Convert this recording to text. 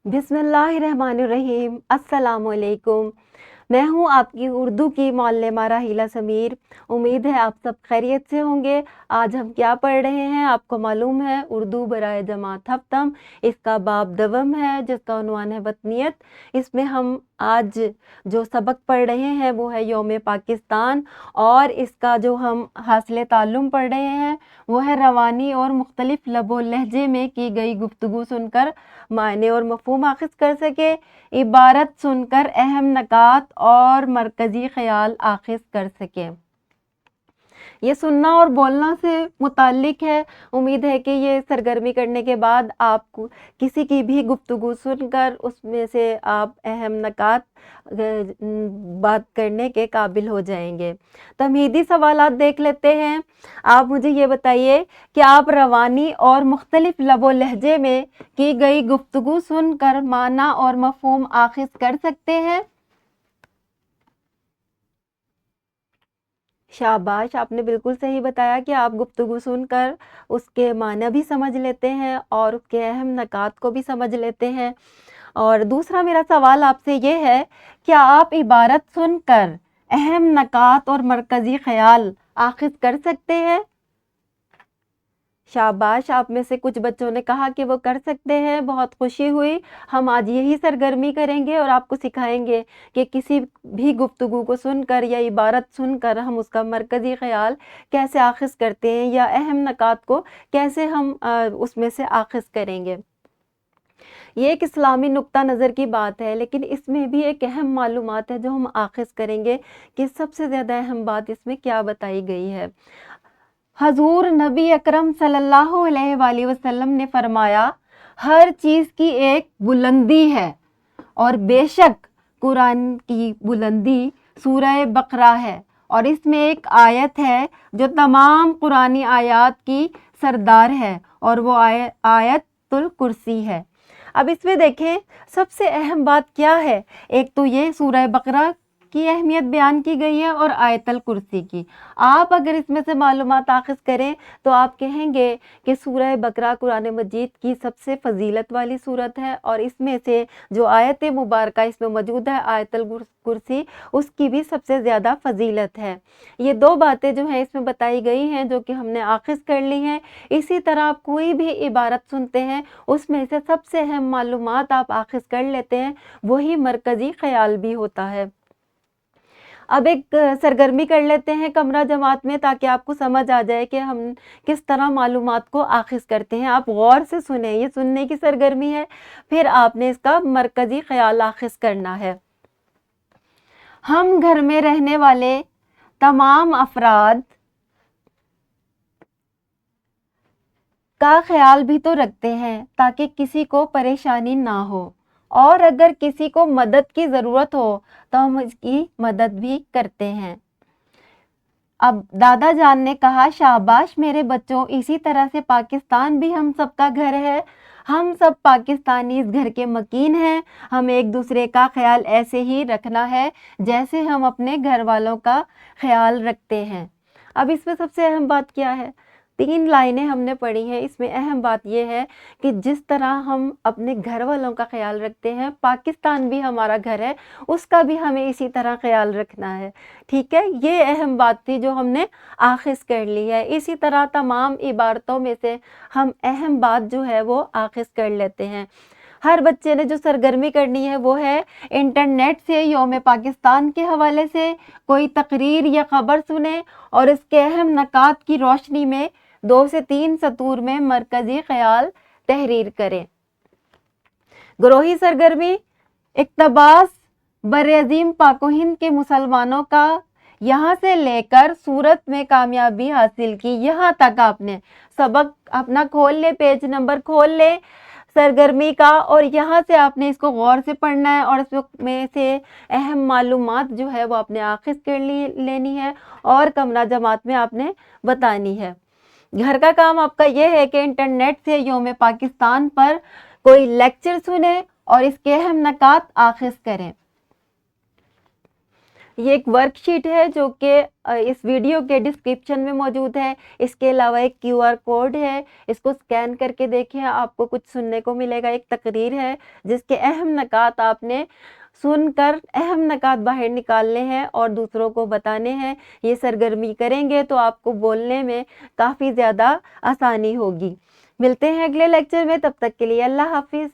बिस्मिल्लाहिर्रहमानिर्रहीम। अस्सलाम वालेकुम। मैं हूँ आपकी उर्दू की मौल्लिमा राहिला समीर। उम्मीद है आप सब खैरियत से होंगे। आज हम क्या पढ़ रहे हैं आपको मालूम है, उर्दू बराए जमात हफ्तम। इसका बाब दवम है जिसका उन्वान है वतनियत। इसमें हम आज जो सबक पढ़ रहे हैं वो है यौम पाकिस्तान, और इसका जो हम हासिल ताल्लुम पढ़ रहे हैं वो है रवानी और मुख्तलिफ लबो लहजे में की गई गुफ्तगू सुनकर मायने और मफ़हूम आखिज़ कर सके, इबारत सुनकर अहम नकात और मरकज़ी ख़याल आखिज़ कर सके। ये सुनना और बोलना से मुताल्लिक है। उम्मीद है कि ये सरगर्मी करने के बाद आपको किसी की भी गुफ्तगू सुनकर उसमें से आप अहम नकात बात करने के काबिल हो जाएंगे। तमहीदी सवालात देख लेते हैं। आप मुझे ये बताइए कि आप रवानी और मुख्तलिफ लबो लहजे में की गई गुफ्तगू सुनकर माना और मफ़हूम आखिज़ कर सकते हैं? शाबाश, आपने बिल्कुल सही बताया कि आप गुफ्तगू सुनकर उसके माना भी समझ लेते हैं और उसके अहम नकात को भी समझ लेते हैं। और दूसरा मेरा सवाल आपसे ये है, क्या आप इबारत सुनकर अहम नकात और मरकज़ी ख़याल आखिज़ कर सकते हैं? शाबाश, आप में से कुछ बच्चों ने कहा कि वो कर सकते हैं, बहुत खुशी हुई। हम आज यही सरगर्मी करेंगे और आपको सिखाएंगे कि किसी भी गुफ्तगू को सुनकर या इबारत सुनकर हम उसका मरकज़ी ख़याल कैसे आखिज़ करते हैं या अहम नकात को कैसे हम उसमें से आखिज़ करेंगे। ये एक इस्लामी नुक्ता नज़र की बात है, लेकिन इसमें भी एक अहम मालूमात है जो हम आखिज़ करेंगे कि सबसे ज़्यादा अहम बात इसमें क्या बताई गई है। हजूर नबी अकरम सल्लल्लाहु अलैहि वसल्लम ने फरमाया, हर चीज़ की एक बुलंदी है और बेशक कुरान की बुलंदी सूरह बकरा है, और इसमें एक आयत है जो तमाम कुरानी आयत की सरदार है, और वो आयतुल कुर्सी है। अब इसमें देखें सबसे अहम बात क्या है। एक तो ये सूरह बकरा की अहमियत बयान की गई है और आयतल कुर्सी की। आप अगर इसमें से मालूमात आखिज़ करें तो आप कहेंगे कि सूरह बकरा कुरान मजीद की सबसे फ़जीलत वाली सूरत है, और इसमें से जो आयत मुबारका इसमें मौजूद है आयतल कुर्सी, उसकी भी सबसे ज़्यादा फ़जीलत है। ये दो बातें जो हैं इसमें बताई गई हैं जो कि हमने आखिज़ कर ली हैं। इसी तरह आप कोई भी इबारत सुनते हैं उसमें से सबसे अहम मालूमात आप आखिज़ कर लेते हैं, वही मरकज़ी ख़याल भी होता है। अब एक सरगर्मी कर लेते हैं कमरा जमात में, ताकि आपको समझ आ जाए कि हम किस तरह मालूमात को आखिज़ करते हैं। आप गौर से सुने, ये सुनने की सरगर्मी है, फिर आपने इसका मरकज़ी ख़याल आखिज़ करना है। हम घर में रहने वाले तमाम अफराद का ख्याल भी तो रखते हैं ताकि किसी को परेशानी ना हो, और अगर किसी को मदद की ज़रूरत हो तो हम इसकी मदद भी करते हैं। अब दादा जान ने कहा, शाबाश मेरे बच्चों, इसी तरह से पाकिस्तान भी हम सबका घर है। हम सब पाकिस्तानी इस घर के मकीन हैं। हम एक दूसरे का ख्याल ऐसे ही रखना है जैसे हम अपने घर वालों का ख्याल रखते हैं। अब इसमें सबसे अहम बात क्या है? 3 लाइनें हमने पढ़ी हैं। इसमें अहम बात यह है कि जिस तरह हम अपने घर वालों का ख्याल रखते हैं, पाकिस्तान भी हमारा घर है, उसका भी हमें इसी तरह ख्याल रखना है। ठीक है, ये अहम बात थी जो हमने आखिज़ कर ली है। इसी तरह तमाम इबारतों में से हम अहम बात जो है वो आखिज़ कर लेते हैं। हर बच्चे ने जो सरगर्मी करनी है वो है इंटरनेट से यौम पाकिस्तान के हवाले से कोई तकरीर या ख़बर सुने और इसके अहम नकात की रोशनी में 2 से 3 सतूर में मरकज़ी ख़याल तहरीर करें। ग्रोही सरगर्मी, इक़्तबास बर-ए-अज़ीम पाक व हिंद के मुसलमानों का यहाँ से लेकर सूरत में कामयाबी हासिल की, यहाँ तक आपने सबक अपना खोल ले, पेज नंबर खोल ले सरगर्मी का, और यहाँ से आपने इसको गौर से पढ़ना है और इसमें से अहम मालूमात जो है वो आपने आखिज़ कर लेनी है और कमरा जमात में आपने बतानी है। घर का काम आपका यह है कि इंटरनेट से यौम पाकिस्तान पर कोई लेक्चर सुने और इसके अहम नकात आखिज़ करें। یہ ایک ورک شیٹ ہے جو کہ اس ویڈیو کے ڈسکرپشن میں موجود ہے. اس کے علاوہ ایک QR کوڈ ہے, اس کو اسکین کر کے دیکھیں, آپ کو کچھ سننے کو ملے گا. ایک تقریر ہے جس کے اہم نکات آپ نے سن کر اہم نکات باہر نکالنے ہیں اور دوسروں کو بتانے ہیں. یہ سرگرمی کریں گے تو آپ کو بولنے میں کافی زیادہ آسانی ہوگی. ملتے ہیں اگلے لیکچر میں, تب تک کے لیے اللہ حافظ.